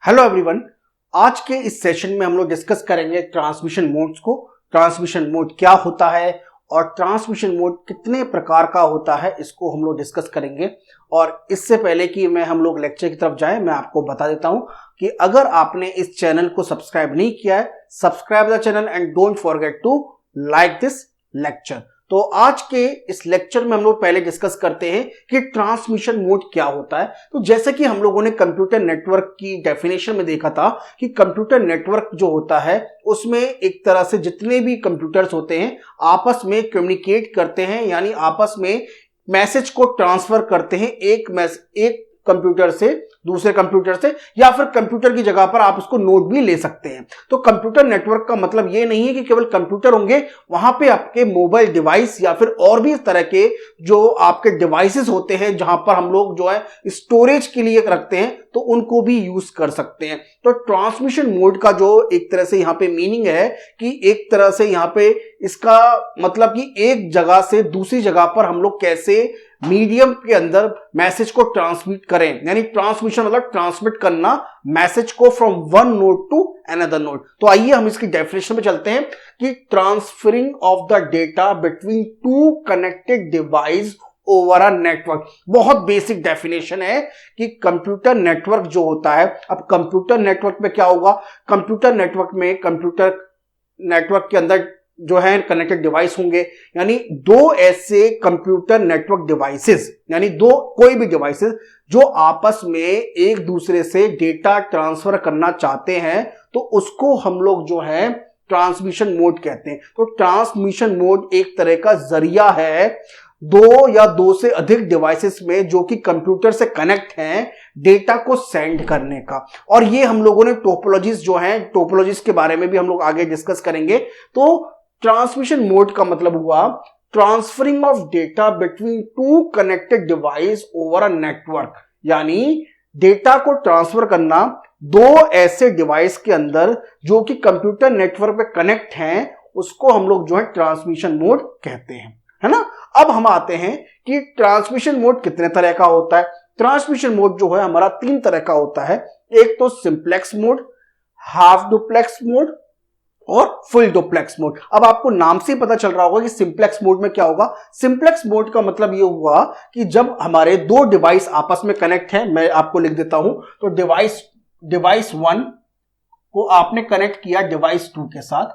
Hello everyone. आज के इस सेशन में हम लोग डिस्कस करेंगे ट्रांसमिशन मोड्स को। ट्रांसमिशन मोड क्या होता है और ट्रांसमिशन मोड कितने प्रकार का होता है, इसको हम लोग डिस्कस करेंगे। और इससे पहले कि हम लोग लेक्चर की तरफ जाएं, मैं आपको बता देता हूं कि अगर आपने इस चैनल को सब्सक्राइब नहीं किया है, subscribe the channel and don't forget to like this lecture. तो आज के इस लेक्चर में हम लोग पहले डिस्कस करते हैं कि ट्रांसमिशन मोड क्या होता है। तो जैसे कि हम लोगों ने कंप्यूटर नेटवर्क की डेफिनेशन में देखा था कि कंप्यूटर नेटवर्क जो होता है उसमें एक तरह से जितने भी कंप्यूटर्स होते हैं आपस में कम्युनिकेट करते हैं, यानी आपस में मैसेज को ट्रांसफर करते हैं एक कंप्यूटर से दूसरे कंप्यूटर से, या फिर कंप्यूटर की जगह पर आप उसको नोट भी ले सकते हैं। तो कंप्यूटर नेटवर्क का मतलब ये नहीं है कि केवल कंप्यूटर होंगे, वहां पे आपके मोबाइल डिवाइस या फिर और भी इस तरह के जो आपके डिवाइसेस होते हैं जहां पर हम लोग जो है स्टोरेज के लिए रखते हैं, तो उनको भी यूज कर सकते हैं। तो ट्रांसमिशन मोड का जो एक तरह से यहां पे मीनिंग है कि एक तरह से यहां पे इसका मतलब कि एक जगह से दूसरी जगह पर हम लोग कैसे मीडियम के अंदर मैसेज को ट्रांसमिट करें, यानी ट्रांसमिशन मतलब ट्रांसमिट करना मैसेज को from one node to another node. तो आइए हम इसकी डेफिनेशन पे चलते हैं कि transferring of the data between two connected device over a network. बहुत बेसिक डेफिनेशन है कि कंप्यूटर नेटवर्क जो होता है, अब कंप्यूटर नेटवर्क में क्या होगा, कंप्यूटर नेटवर्क के अंदर जो है कनेक्टेड डिवाइस होंगे, यानी दो ऐसे कंप्यूटर नेटवर्क डिवाइसेस, यानी दो कोई भी डिवाइसेस जो आपस में एक दूसरे से डेटा ट्रांसफर करना चाहते हैं, तो उसको हम लोग जो है ट्रांसमिशन मोड कहते हैं। तो ट्रांसमिशन मोड एक तरह का जरिया है दो या दो से अधिक डिवाइसेस में जो कि कंप्यूटर से कनेक्ट हैं डेटा को सेंड करने का। और ये हम लोगों ने टोपोलॉजीज जो हैं, टोपोलॉजीज के बारे में भी हम लोग आगे डिस्कस करेंगे। तो ट्रांसमिशन मोड का मतलब हुआ transferring of data between two connected device over a network, यानी डेटा को ट्रांसफर करना दो ऐसे डिवाइस के अंदर जो कि कंप्यूटर नेटवर्क पे कनेक्ट हैं, उसको हम लोग जो है ट्रांसमिशन मोड कहते हैं, है ना। अब हम आते हैं कि ट्रांसमिशन मोड कितने तरह का होता है। ट्रांसमिशन मोड जो है हमारा तीन तरह का होता है। एक तो simplex mode, half duplex mode और फुल डुप्लेक्स मोड। अब आपको नाम से ही पता चल रहा होगा कि सिंप्लेक्स मोड में क्या होगा। सिंप्लेक्स मोड का मतलब ये हुआ कि जब हमारे दो डिवाइस आपस में कनेक्ट हैं, मैं आपको लिख देता हूं, तो डिवाइस 1 को आपने कनेक्ट किया डिवाइस 2 के साथ,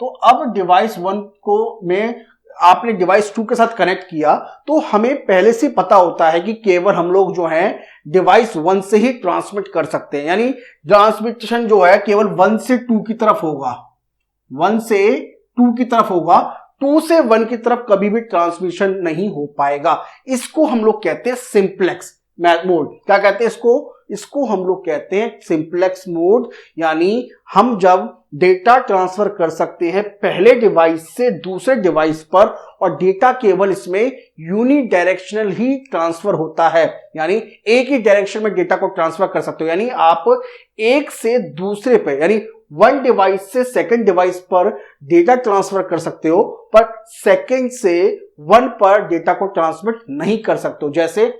तो अब डिवाइस 1 को में आपने डिवाइस 2 के साथ कनेक्ट किया, तो हमें पहले से पता होता है कि केवल हम लोग जो है डिवाइस 1 से ही ट्रांसमिट कर सकते हैं, यानी ट्रांसमिशन जो है केवल 1 से 2 की तरफ होगा, 1 से 2 की तरफ होगा, 2 से 1 की तरफ कभी भी ट्रांसमिशन नहीं हो पाएगा। इसको हम लोग कहते हैं सिंप्लेक्स मोड। क्या कहते हैं इसको हम लोग कहते हैं सिंप्लेक्स मोड। यानी हम जब डेटा ट्रांसफर कर सकते हैं पहले डिवाइस से दूसरे डिवाइस पर, और डेटा केवल इसमें यूनिडायरेक्शनल ही ट्रांसफर होता है, यानी एक ही डायरेक्शन में डेटा को ट्रांसफर कर सकते हो, यानी आप एक से दूसरे पे, यानी वन डिवाइस से सेकंड डिवाइस पर डेटा ट्रांसफर कर सकते हो, पर सेकंड से वन पर डेटा को ट्रांसमिट नहीं कर सकते हो। जैसे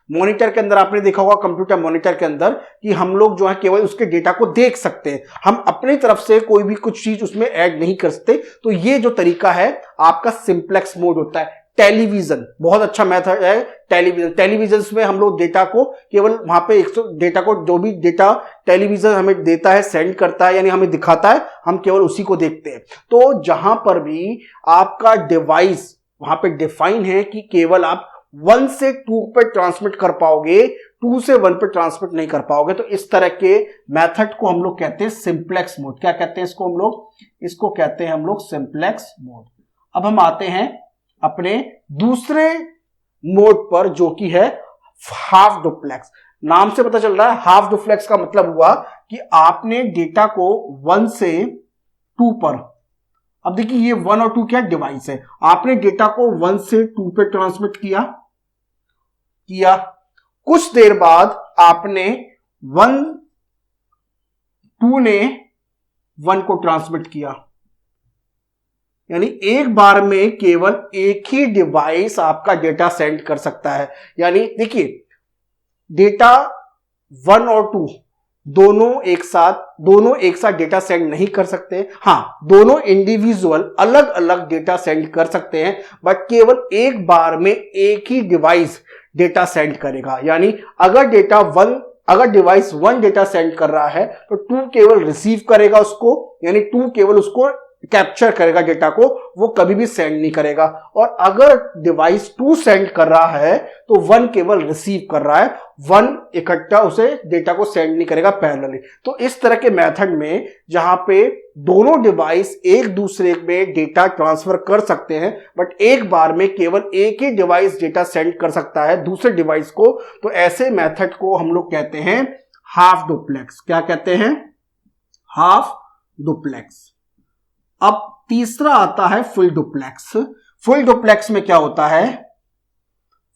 मॉनिटर के अंदर आपने देखा होगा, कंप्यूटर मॉनिटर के अंदर कि हम लोग जो है केवल उसके डेटा को देख सकते हैं, हम अपनी तरफ से कोई भी कुछ चीज उसमें ऐड नहीं कर सकते। तो ये जो तरीका है आपका सिंप्लेक्स मोड होता है। टेलीविजन बहुत अच्छा मेथड है। टेलीविजन में हम लोग डेटा को केवल वहां पे डेटा को, जो भी डेटा टेलीविजन हमें देता है, सेंड करता है, यानी हमें दिखाता है, हम केवल उसी को देखते हैं। तो जहां पर भी आपका डिवाइस वहां पे डिफाइन है कि केवल आप 1 से 2 पे ट्रांसमिट कर पाओगे, 2 से 1 पे ट्रांसमिट नहीं कर पाओगे। तो इस तरह के मेथड को हम लोग कहते हैं सिंप्लेक्स मोड। क्या कहते हैं इसको कहते हैं हम लोग सिंप्लेक्स मोड। अब हम आते हैं अपने दूसरे मोड पर, जो कि है हाफ डुप्लेक्स। नाम से पता चल रहा है हाफ डुप्लेक्स का मतलब हुआ कि आपने डेटा को 1 से 2 पर, अब देखिए ये 1 और 2 क्या डिवाइस है, आपने डेटा को 1 से 2 पे ट्रांसमिट किया, कुछ देर बाद आपने 2 ने 1 को ट्रांसमिट किया, यानी एक बार में केवल एक ही डिवाइस आपका डेटा सेंड कर सकता है। यानी देखिए डेटा 1 और 2 दोनों एक साथ डेटा सेंड नहीं कर सकते। हाँ, दोनों इंडिविजुअल अलग अलग डेटा सेंड कर सकते हैं, बट केवल एक बार में एक ही डिवाइस डेटा सेंड करेगा। यानी अगर डिवाइस 1 डेटा सेंड कर रहा है तो 2 केवल रिसीव करेगा उसको, यानी 2 केवल उसको कैप्चर करेगा डेटा को, वो कभी भी सेंड नहीं करेगा। और अगर डिवाइस 2 सेंड कर रहा है तो 1 केवल रिसीव कर रहा है, 1 इकट्ठा उसे डेटा को सेंड नहीं करेगा पैरेलली। तो इस तरह के मेथड में जहां पे दोनों डिवाइस एक दूसरे में डेटा ट्रांसफर कर सकते हैं, बट एक बार में केवल एक ही डिवाइस डेटा सेंड कर सकता है दूसरे डिवाइस को, तो ऐसे मेथड को हम लोग कहते हैं हाफ डुप्लेक्स। क्या कहते हैं? Half duplex. अब तीसरा आता है फुल डुप्लेक्स। फुल डुप्लेक्स में क्या होता है?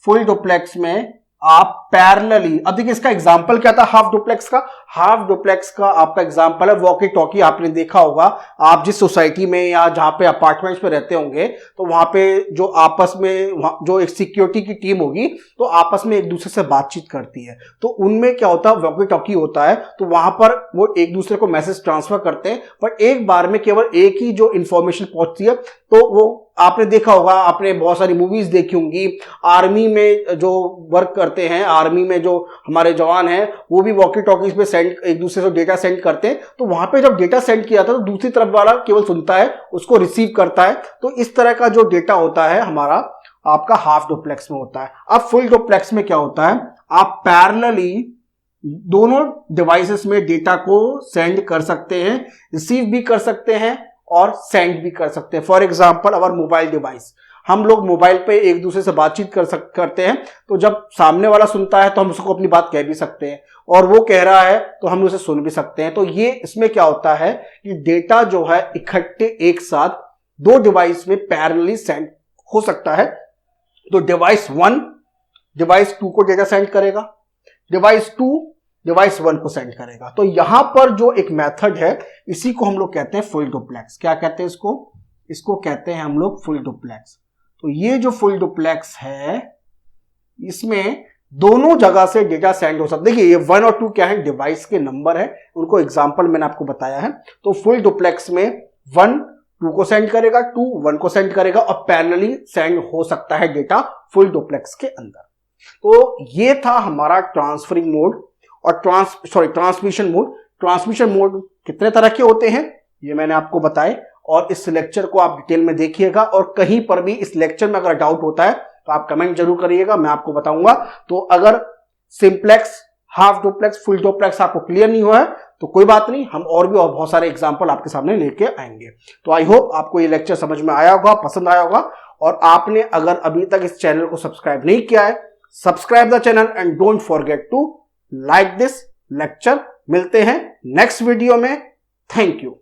फुल डुप्लेक्स में आप पैरेलली, अब देखिए इसका एग्जांपल क्या था हाफ डुप्लेक्स का? हाफ डुप्लेक्स का आपका एग्जांपल है वॉकी टॉकी। आपने देखा होगा, आप जिस सोसाइटी में या जहां पे अपार्टमेंट्स में रहते होंगे तो वहां पे जो आपस में जो एक सिक्योरिटी की टीम होगी तो आपस में एक दूसरे से बातचीत करती है, तो उनमें क्या होता है? वॉकी टॉकी होता है, तो वहां पर वो एक दूसरे को मैसेज ट्रांसफर करते हैं, पर एक बार में केवल एक ही जो इंफॉर्मेशन पहुंचती है। तो वो आपने देखा होगा, आपने बहुत सारी मूवीज देखी होंगी, आर्मी में जो वर्क करते हैं, आर्मी में जो हमारे जवान हैं, वो भी वॉकी टॉकीज पे एक दूसरे से डेटा सेंड करते हैं। तो वहां पे जब डेटा सेंड किया था तो दूसरी तरफ वाला केवल सुनता है, उसको रिसीव करता है। तो इस तरह का जो डेटा होता है हमारा आपका हाफ डुप्लेक्स में होता है। अब फुल डुप्लेक्स में क्या होता है? आप पैरेलली दोनों डिवाइसेस में डेटा को सेंड कर सकते हैं, रिसीव भी कर सकते हैं और सेंड भी कर सकते हैं। For example our mobile device, हम लोग मोबाइल पे एक दूसरे से बातचीत करते हैं, तो जब सामने वाला सुनता है तो हम उसको अपनी बात कह भी सकते हैं, और वो कह रहा है तो हम उसे सुन भी सकते हैं। तो ये इसमें क्या होता है कि डेटा जो है इकट्ठे एक साथ दो डिवाइस में पैरेलली सेंड हो सकता है। तो डिवाइस 1 डिवाइस 2 को डेटा सेंड करेगा, डिवाइस 2 डिवाइस 1 को सेंड करेगा। तो यहां पर जो एक मेथड है इसी को हम लोग कहते हैं फुल डुप्लेक्स। क्या कहते हैं इसको कहते हैं हम लोग फुल डुप्लेक्स। तो ये जो फुल डुप्लेक्स है इसमें दोनों जगह से डेटा सेंड हो सकता है। देखिए ये 1 और 2 क्या है? डिवाइस के नंबर है, उनको एग्जांपल मैंने आपको बताया है। तो फुल डुप्लेक्स में 1 2 को सेंड करेगा, 2 1 को सेंड करेगा, और पैरेलली सेंड हो सकता है डेटा फुल डुप्लेक्स के अंदर। तो ये था हमारा ट्रांसफरिंग मोड और ट्रांसमिशन मोड। ट्रांसमिशन मोड कितने तरह के होते हैं ये मैंने आपको बताए, और इस लेक्चर को आप डिटेल में देखिएगा, और कहीं पर भी इस लेक्चर में अगर डाउट होता है तो आप कमेंट जरूर करिएगा, मैं आपको बताऊंगा। तो अगर simplex, half duplex, full duplex आपको क्लियर नहीं हुआ है तो कोई बात नहीं, हम और भी बहुत सारे एग्जांपल आपके सामने लेके आएंगे। तो आई होप आपको ये लेक्चर समझ में आया होगा, पसंद आया होगा। और आपने अगर अभी तक इस चैनल को सब्सक्राइब नहीं किया है, subscribe the channel and don't forget to like this lecture. मिलते हैं नेक्स्ट वीडियो में। Thank you.